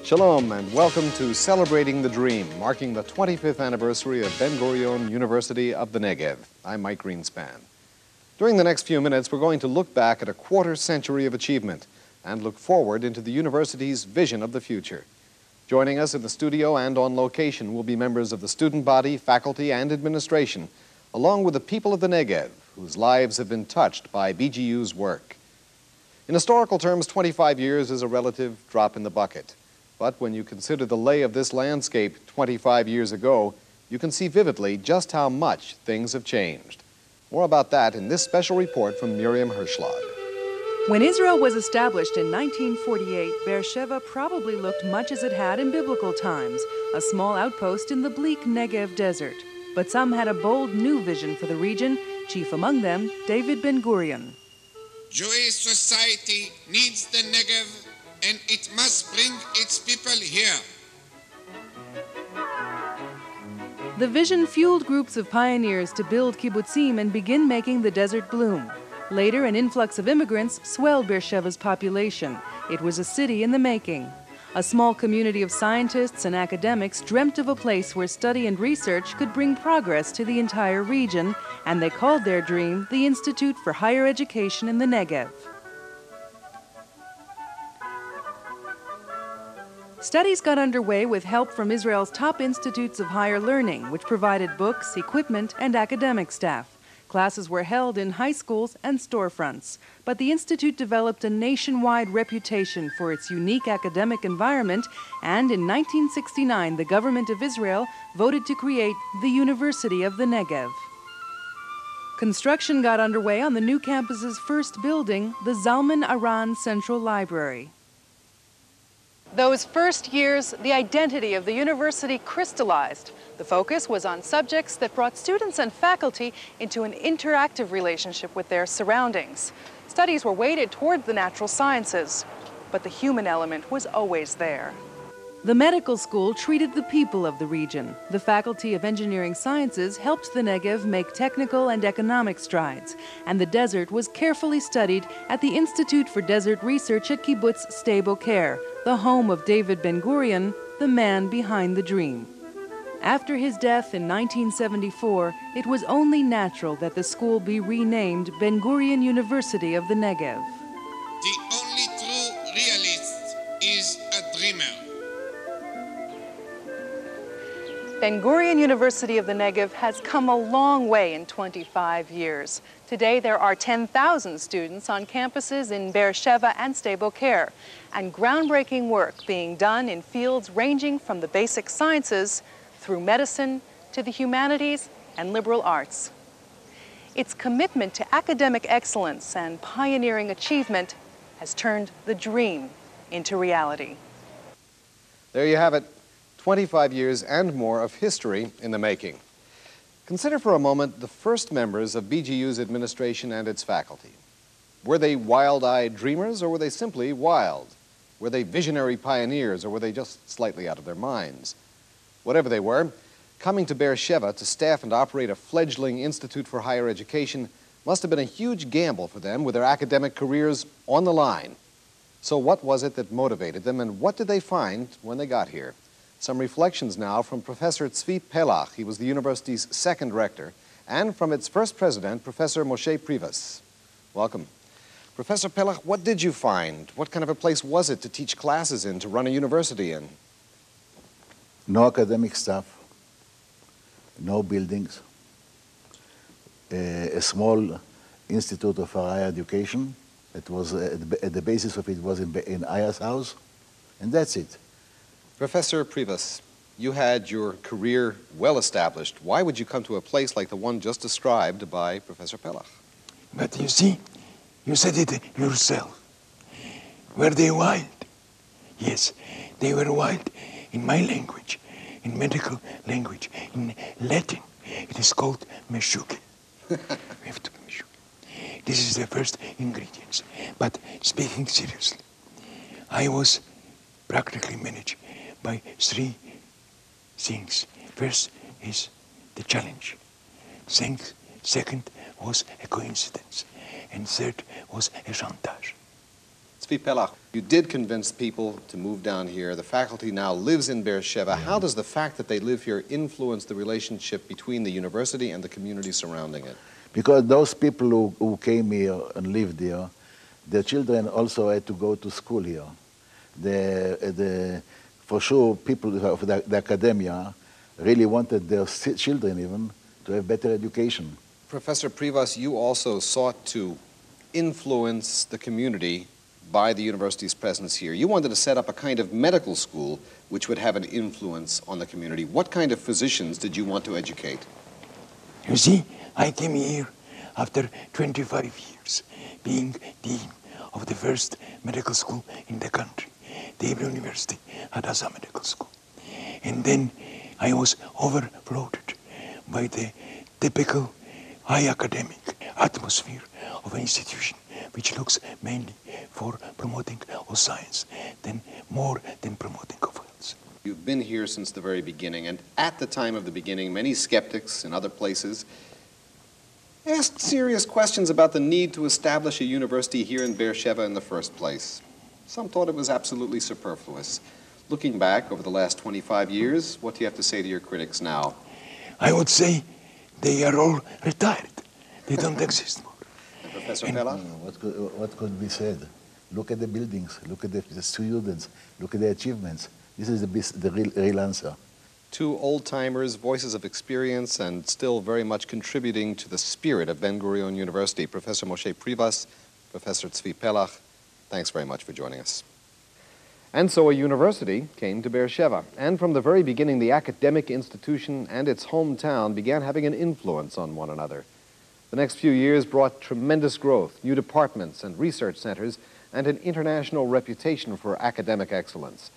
Shalom and welcome to Celebrating the Dream, marking the 25th anniversary of Ben-Gurion University of the Negev. I'm Mike Greenspan. During the next few minutes, we're going to look back at a quarter century of achievement and look forward into the university's vision of the future. Joining us in the studio and on location will be members of the student body, faculty, and administration, along with the people of the Negev, whose lives have been touched by BGU's work. In historical terms, 25 years is a relative drop in the bucket. But when you consider the lay of this landscape 25 years ago, you can see vividly just how much things have changed. More about that in this special report from Miriam Hirschlad. When Israel was established in 1948, Beersheba probably looked much as it had in biblical times, a small outpost in the bleak Negev desert. But some had a bold new vision for the region, chief among them, David Ben-Gurion. Jewish society needs the Negev, and it must bring its people here. The vision fueled groups of pioneers to build kibbutzim and begin making the desert bloom. Later, an influx of immigrants swelled Beersheba's population. It was a city in the making. A small community of scientists and academics dreamt of a place where study and research could bring progress to the entire region, and they called their dream the Institute for Higher Education in the Negev. Studies got underway with help from Israel's top institutes of higher learning, which provided books, equipment, and academic staff. Classes were held in high schools and storefronts, but the institute developed a nationwide reputation for its unique academic environment, and in 1969 the government of Israel voted to create the University of the Negev. Construction got underway on the new campus's first building, the Zalman Aran Central Library. Those first years, the identity of the university crystallized. The focus was on subjects that brought students and faculty into an interactive relationship with their surroundings. Studies were weighted toward the natural sciences, but the human element was always there. The medical school treated the people of the region. The Faculty of Engineering Sciences helped the Negev make technical and economic strides, and the desert was carefully studied at the Institute for Desert Research at Kibbutz Sde Boker, the home of David Ben-Gurion, the man behind the dream. After his death in 1974, it was only natural that the school be renamed Ben-Gurion University of the Negev. The only true realist is a dreamer. Ben-Gurion University of the Negev has come a long way in 25 years. Today there are 10,000 students on campuses in Beersheba and Sde Boker, and groundbreaking work being done in fields ranging from the basic sciences through medicine to the humanities and liberal arts. Its commitment to academic excellence and pioneering achievement has turned the dream into reality. There you have it. 25 years and more of history in the making. Consider for a moment the first members of BGU's administration and its faculty. Were they wild-eyed dreamers, or were they simply wild? Were they visionary pioneers, or were they just slightly out of their minds? Whatever they were, coming to Beersheba to staff and operate a fledgling institute for higher education must have been a huge gamble for them with their academic careers on the line. So what was it that motivated them, and what did they find when they got here? Some reflections now from Professor Tzvi Pelach. He was the university's second rector, and from its first president, Professor Moshe Privas. Welcome. Professor Pelach, what did you find? What kind of a place was it to teach classes in, to run a university in? No academic staff, no buildings, a small institute of higher education. It was at the basis of it was in Aya's house, and that's it. Professor Privas, you had your career well established. Why would you come to a place like the one just described by Professor Pelach? But you see, you said it yourself. Were they wild? Yes, they were wild in my language, in medical language, in Latin. It is called meshuke. We have to be meshuke. This is the first ingredients. But speaking seriously, I was practically managed by three things. First is the challenge. Second was a coincidence. And third was a chantage. Tzvi Pelach, you did convince people to move down here. The faculty now lives in Beersheba. How does the fact that they live here influence the relationship between the university and the community surrounding it? Because those people who came here and lived here, their children also had to go to school here. For sure, people of the academia really wanted their children even to have better education. Professor Privas, you also sought to influence the community by the university's presence here. You wanted to set up a kind of medical school which would have an influence on the community. What kind of physicians did you want to educate? You see, I came here after 25 years being dean of the first medical school in the country, the Hebrew University, Hadassah Medical School. And then I was overloaded by the typical high academic atmosphere of an institution which looks mainly for promoting of science, more than promoting of health. You've been here since the very beginning, and at the time of the beginning, many skeptics in other places asked serious questions about the need to establish a university here in Beersheba in the first place. Some thought it was absolutely superfluous. Looking back over the last 25 years, what do you have to say to your critics now? I would say they are all retired. They don't exist more. And Professor Pelach? What could be said? Look at the buildings, look at the students, look at the achievements. This is the real answer. Two old-timers, voices of experience, and still very much contributing to the spirit of Ben-Gurion University. Professor Moshe Privas, Professor Tzvi Pelach, thanks very much for joining us. And so a university came to Beersheba, and from the very beginning, the academic institution and its hometown began having an influence on one another. The next few years brought tremendous growth, new departments and research centers, and an international reputation for academic excellence.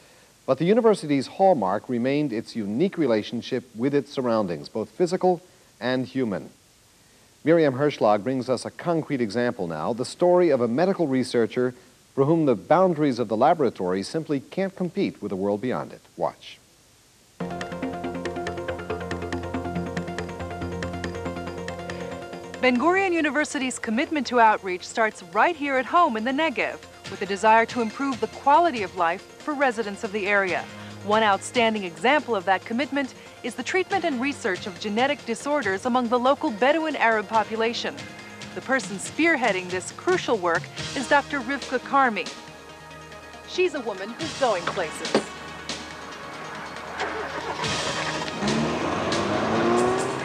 But the university's hallmark remained its unique relationship with its surroundings, both physical and human. Miriam Hirschlag brings us a concrete example now, the story of a medical researcher for whom the boundaries of the laboratory simply can't compete with the world beyond it. Watch. Ben-Gurion University's commitment to outreach starts right here at home in the Negev, with a desire to improve the quality of life for residents of the area. One outstanding example of that commitment is the treatment and research of genetic disorders among the local Bedouin Arab population. The person spearheading this crucial work is Dr. Rivka Karmi. She's a woman who's going places.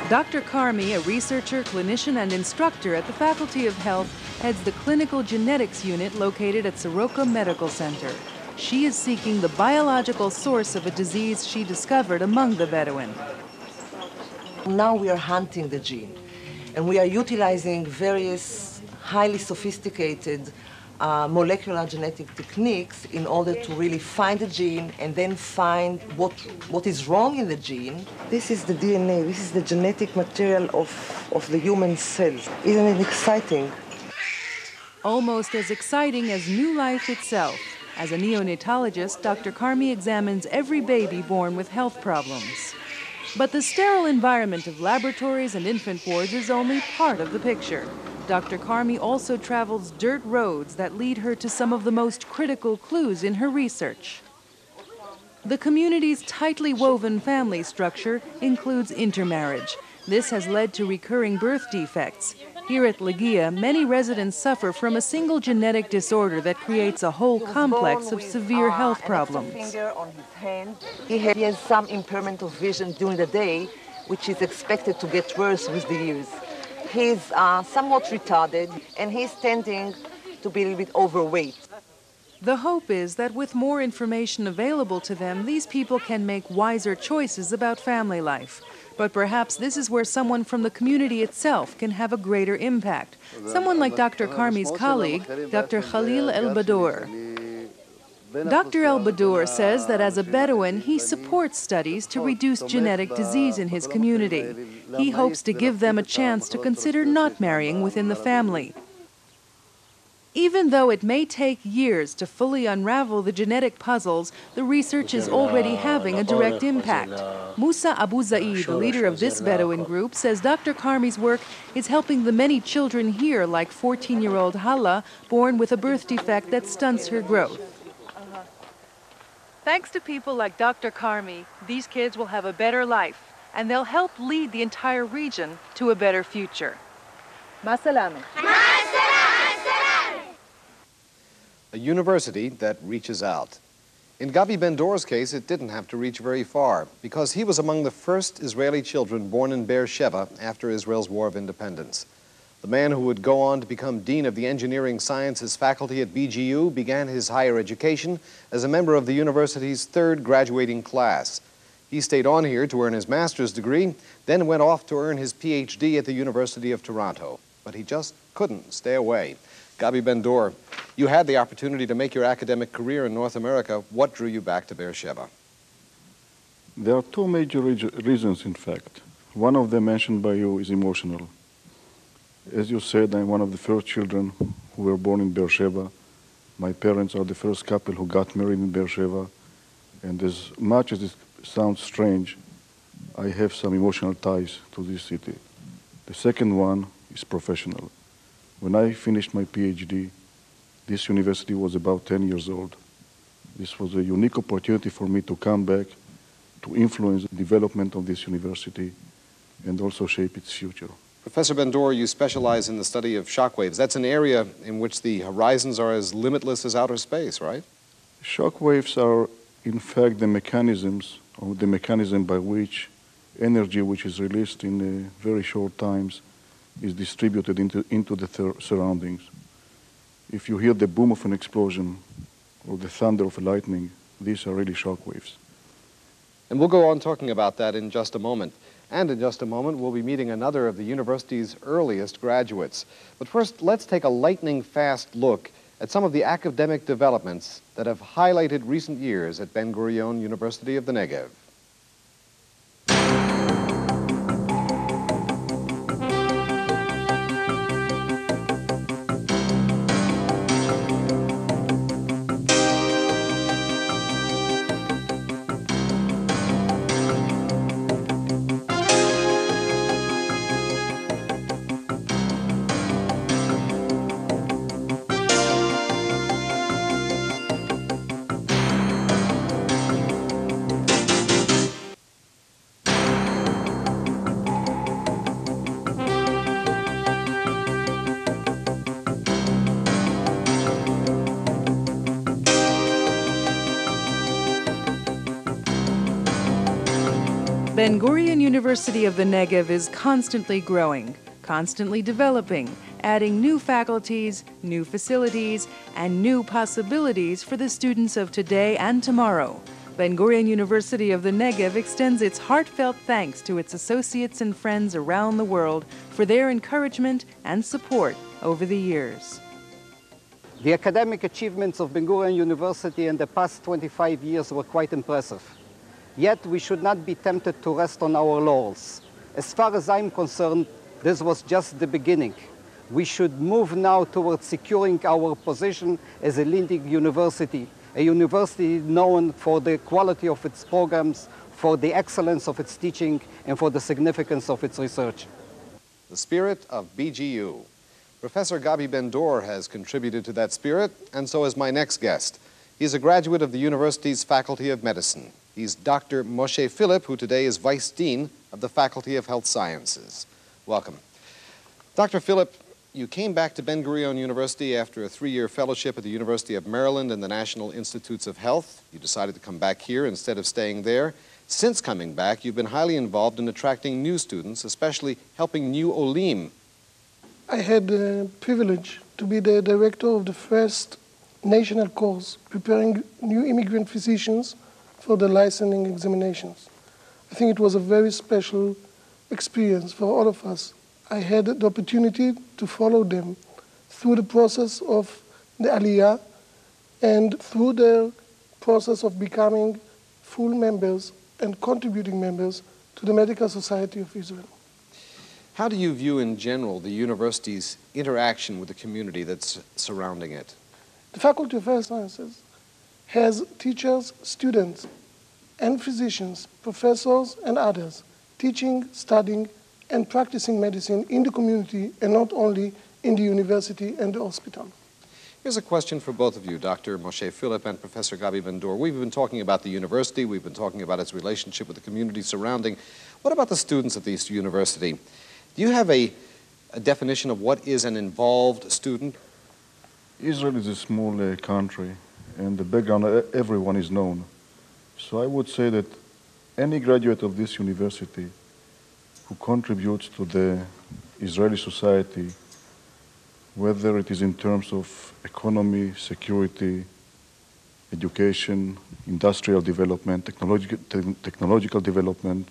Dr. Karmi, a researcher, clinician, and instructor at the Faculty of Health, heads the Clinical Genetics Unit located at Soroka Medical Center. She is seeking the biological source of a disease she discovered among the Bedouin. Now we are hunting the gene, and we are utilizing various highly sophisticated molecular genetic techniques in order to really find the gene and then find what is wrong in the gene. This is the DNA, this is the genetic material of the human cells. Isn't it exciting? Almost as exciting as new life itself. As a neonatologist, Dr. Karmi examines every baby born with health problems. But the sterile environment of laboratories and infant wards is only part of the picture. Dr. Karmi also travels dirt roads that lead her to some of the most critical clues in her research. The community's tightly woven family structure includes intermarriage. This has led to recurring birth defects. Here at ALGAE, many residents suffer from a single genetic disorder that creates a whole complex of severe health problems. He has some impairment of vision during the day, which is expected to get worse with the years. He's somewhat retarded, and he's tending to be a little bit overweight. The hope is that with more information available to them, these people can make wiser choices about family life. But perhaps this is where someone from the community itself can have a greater impact. Someone like Dr. Karmi's colleague, Dr. Khalil El-Badour. Dr. El-Badour says that as a Bedouin, he supports studies to reduce genetic disease in his community. He hopes to give them a chance to consider not marrying within the family. Even though it may take years to fully unravel the genetic puzzles, the research is already having a direct impact. Musa Abu Zaid, the leader of this Bedouin group, says Dr. Karmi's work is helping the many children here, like 14-year-old Hala, born with a birth defect that stunts her growth. Thanks to people like Dr. Karmi, these kids will have a better life, and they'll help lead the entire region to a better future. Ma salame. A university that reaches out. In Gabi Ben-Dor's case, it didn't have to reach very far because he was among the first Israeli children born in Beersheba after Israel's War of Independence. The man who would go on to become dean of the engineering sciences faculty at BGU began his higher education as a member of the university's third graduating class. He stayed on here to earn his master's degree, then went off to earn his PhD at the University of Toronto. But he just couldn't stay away. Gabi Ben-Dor, you had the opportunity to make your academic career in North America. What drew you back to Beersheba? There are two major reasons, in fact. One of them mentioned by you is emotional. As you said, I'm one of the first children who were born in Beersheba. My parents are the first couple who got married in Beersheba. And as much as it sounds strange, I have some emotional ties to this city. The second one is professional. When I finished my PhD, this university was about 10 years old. This was a unique opportunity for me to come back, to influence the development of this university, and also shape its future. Professor Ben-Dor, you specialize in the study of shockwaves. That's an area in which the horizons are as limitless as outer space, right? Shockwaves are, in fact, the mechanisms, or the mechanism by which energy which is released in very short times is distributed into the surroundings. If you hear the boom of an explosion or the thunder of a lightning, these are really shock waves. And we'll go on talking about that in just a moment. And in just a moment, we'll be meeting another of the university's earliest graduates. But first, let's take a lightning-fast look at some of the academic developments that have highlighted recent years at Ben-Gurion University of the Negev. Ben-Gurion University of the Negev is constantly growing, constantly developing, adding new faculties, new facilities, and new possibilities for the students of today and tomorrow. Ben-Gurion University of the Negev extends its heartfelt thanks to its associates and friends around the world for their encouragement and support over the years. The academic achievements of Ben-Gurion University in the past 25 years were quite impressive. Yet we should not be tempted to rest on our laurels. As far as I'm concerned, this was just the beginning. We should move now towards securing our position as a leading university, a university known for the quality of its programs, for the excellence of its teaching, and for the significance of its research. The spirit of BGU. Professor Gabi Ben-Dor has contributed to that spirit, and so is my next guest. He's a graduate of the university's Faculty of Medicine. He's Dr. Moshe Philip, who today is Vice Dean of the Faculty of Health Sciences. Welcome. Dr. Philip, you came back to Ben-Gurion University after a 3-year fellowship at the University of Maryland and the National Institutes of Health. You decided to come back here instead of staying there. Since coming back, you've been highly involved in attracting new students, especially helping new Olim. I had the privilege to be the director of the first national course preparing new immigrant physicians for the licensing examinations. I think it was a very special experience for all of us. I had the opportunity to follow them through the process of the Aliyah and through the process of becoming full members and contributing members to the Medical Society of Israel. How do you view in general the university's interaction with the community that's surrounding it? The Faculty of Earth Sciences has teachers, students, and physicians, professors, and others teaching, studying, and practicing medicine in the community and not only in the university and the hospital. Here's a question for both of you, Dr. Moshe Philip and Professor Gabi Ben-Dor. We've been talking about the university. We've been talking about its relationship with the community surrounding. What about the students at this university? Do you have a definition of what is an involved student? Israel is a small country, and the background of everyone is known. So I would say that any graduate of this university who contributes to the Israeli society, whether it is in terms of economy, security, education, industrial development, technological development,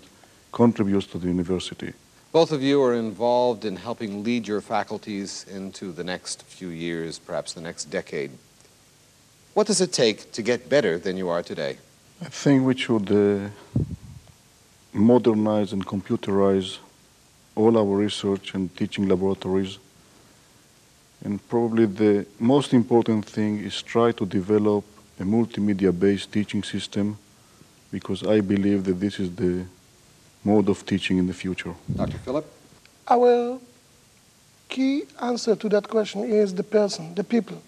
contributes to the university. Both of you are involved in helping lead your faculties into the next few years, perhaps the next decade. What does it take to get better than you are today? I think we should modernize and computerize all our research and teaching laboratories. And probably the most important thing is try to develop a multimedia-based teaching system, because I believe that this is the mode of teaching in the future. Dr. Philip? Our key answer to that question is the person, the people.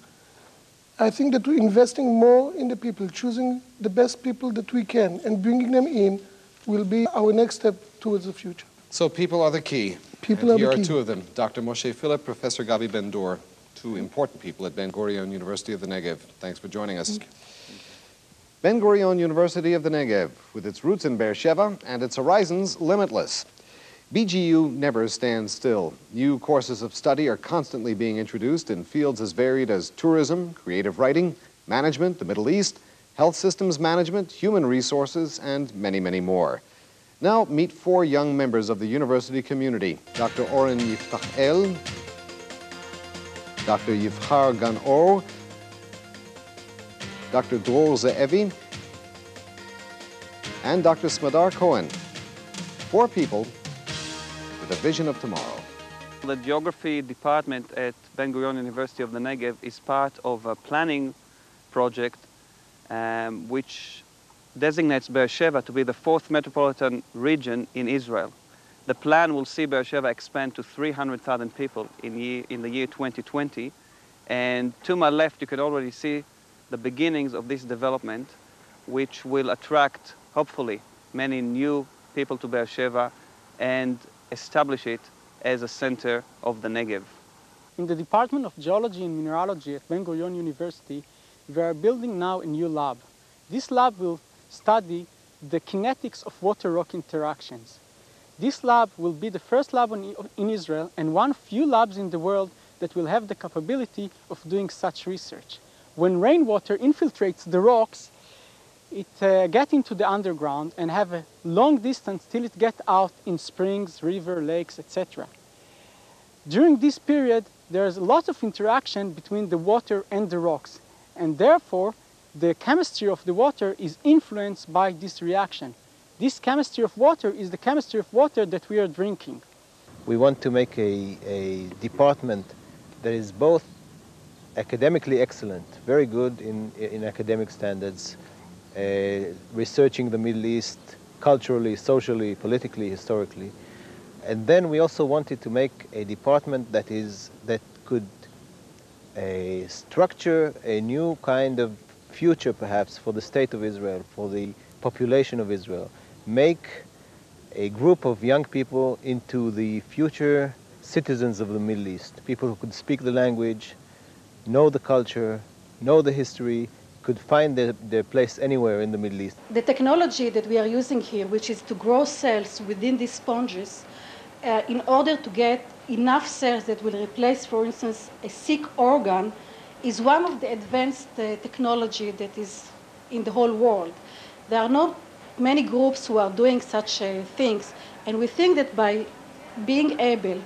I think that we're investing more in the people, choosing the best people that we can and bringing them in will be our next step towards the future. So people are the key. People are the key. Here are two of them, Dr. Moshe Philip, Professor Gabi Ben-Dor, two important people at Ben-Gurion University of the Negev. Thanks for joining us. Ben-Gurion University of the Negev, with its roots in Beersheba and its horizons limitless. BGU never stands still. New courses of study are constantly being introduced in fields as varied as tourism, creative writing, management, the Middle East, health systems management, human resources, and many, many more. Now meet four young members of the university community, Dr. Oren Yiftachel, Dr. Jiwchar Ganor, Dr. Dror Ze'evi, and Dr. Smadar Cohen. Four people with a vision of tomorrow. The geography department at Ben-Gurion University of the Negev is part of a planning project which designates Beersheba to be the fourth metropolitan region in Israel. The plan will see Beersheba expand to 300,000 people in the year 2020. And to my left, you can already see the beginnings of this development, which will attract, hopefully, many new people to Beersheba and establish it as a center of the Negev. In the Department of Geology and Mineralogy at Ben-Gurion University, we are building now a new lab. This lab will study the kinetics of water-rock interactions. This lab will be the first lab in Israel and one of few labs in the world that will have the capability of doing such research. When rainwater infiltrates the rocks, it gets into the underground and have a long distance till it gets out in springs, river, lakes, etc. During this period, there is a lot of interaction between the water and the rocks, and therefore the chemistry of the water is influenced by this reaction. This chemistry of water is the chemistry of water that we are drinking. We want to make a department that is both academically excellent, very good in academic standards, researching the Middle East culturally, socially, politically, historically. And then we also wanted to make a department that could structure a new kind of future, perhaps, for the state of Israel, for the population of Israel. Make a group of young people into the future citizens of the Middle East, people who could speak the language, know the culture, know the history, could find their place anywhere in the Middle East. The technology that we are using here, which is to grow cells within these sponges, in order to get enough cells that will replace, for instance, a sick organ, is one of the advanced technology that is in the whole world. There are not many groups who are doing such things, and we think that by being able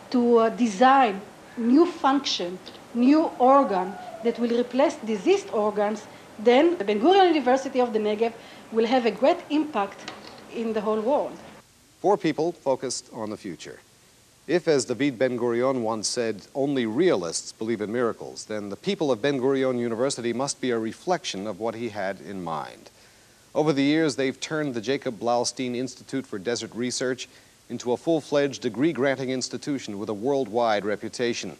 to design new function, new organ that will replace diseased organs, then the Ben-Gurion University of the Negev will have a great impact in the whole world. Four people focused on the future. If, as David Ben-Gurion once said, only realists believe in miracles, then the people of Ben-Gurion University must be a reflection of what he had in mind. Over the years, they've turned the Jacob Blaustein Institute for Desert Research into a full-fledged degree-granting institution with a worldwide reputation.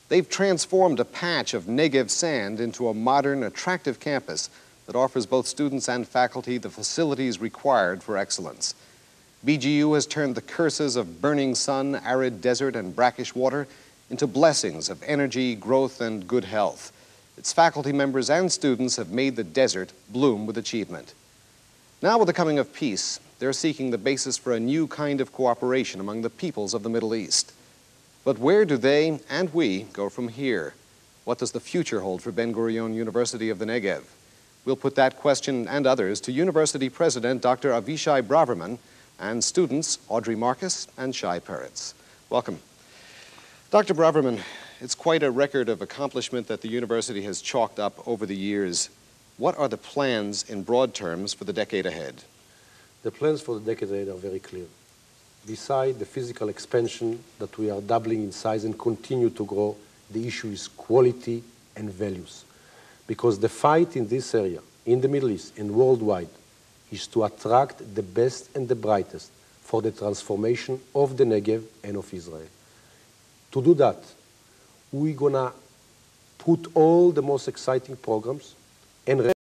They've transformed a patch of Negev sand into a modern, attractive campus that offers both students and faculty the facilities required for excellence. BGU has turned the curses of burning sun, arid desert, and brackish water into blessings of energy, growth, and good health. Its faculty members and students have made the desert bloom with achievement. Now, with the coming of peace, they're seeking the basis for a new kind of cooperation among the peoples of the Middle East. But where do they and we go from here? What does the future hold for Ben-Gurion University of the Negev? We'll put that question and others to University President Dr. Avishai Braverman and students Audrey Marcus and Shai Peretz. Welcome. Dr. Braverman, it's quite a record of accomplishment that the university has chalked up over the years. What are the plans in broad terms for the decade ahead? The plans for the decade ahead are very clear. Beside the physical expansion that we are doubling in size and continue to grow, the issue is quality and values. Because the fight in this area, in the Middle East and worldwide, is to attract the best and the brightest for the transformation of the Negev and of Israel. To do that, we're gonna put all the most exciting programs and